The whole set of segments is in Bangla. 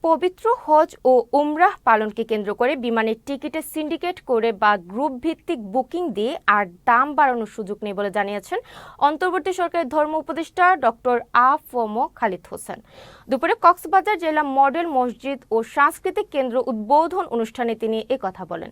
পবিত্র হজ ও উমরাহ পালনকে কেন্দ্র করে বিমানের টিকিটে সিন্ডিকেট করে বা গ্রুপ ভিত্তিক বুকিং দিয়ে আর দাম বাড়ানোর সুযোগ নেই বলে জানিয়েছেন অন্তর্বর্তী সরকারের ধর্ম উপদেষ্টা ডক্টর আ.ফ.ম. খালিদ হোসেন। দুপুরে কক্সবাজার জেলা মডেল মসজিদ ও সাংস্কৃতিক কেন্দ্র উদ্বোধন অনুষ্ঠানে তিনি একথা বলেন।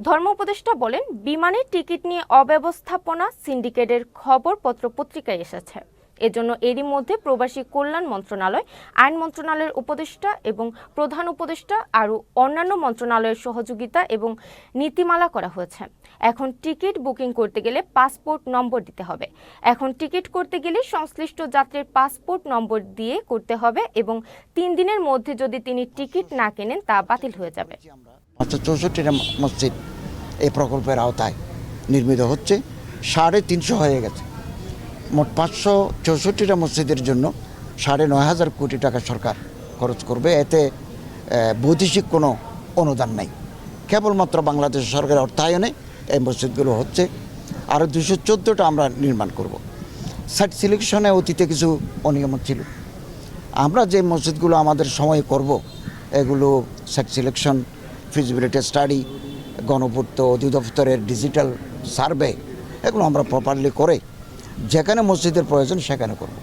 ধর্ম উপদেষ্টা বলেন, বিমানের টিকিট নিয়ে অব্যবস্থাপনা, সিন্ডিকেটের খবর পত্রিকায় এসেছে। এজন্য এরই মধ্যে প্রবাসী কল্যাণ মন্ত্রণালয়, আইন মন্ত্রণালয়ের উপদেষ্টা এবং প্রধান উপদেষ্টা আরও অন্যান্য মন্ত্রণালয়ের সহযোগিতা এবং নীতিমালা করা হয়েছে। এখন টিকিট বুকিং করতে গেলে পাসপোর্ট নম্বর দিতে হবে। এখন টিকিট করতে গেলে সংশ্লিষ্ট যাত্রীর পাসপোর্ট নম্বর দিয়ে করতে হবে এবং 3 দিনের মধ্যে যদি তিনি টিকিট না কেনেন তা বাতিল হয়ে যাবে। 64টা মসজিদ এই প্রকল্পের আওতায় নির্মিত হচ্ছে, 350 হয়ে গেছে। মোট 564টা মসজিদের জন্য 9,500 কোটি টাকা সরকার খরচ করবে। এতে বৈদেশিক কোনো অনুদান নাই, কেবলমাত্র বাংলাদেশ সরকারের অর্থায়নে এই মসজিদগুলো হচ্ছে। আরও 214টা আমরা নির্মাণ করব। সাইট সিলেকশনে অতীতে কিছু অনিয়ম ছিল। আমরা যে মসজিদগুলো আমাদের সময়ে করব, এগুলো সাইট সিলেকশন, ফিজিবিলিটি স্টাডি, গণপূর্ত অধিদপ্তরের ডিজিটাল সার্ভে, এগুলো আমরা প্রপারলি করে যেখানে মসজিদের প্রয়োজন সেখানে করব।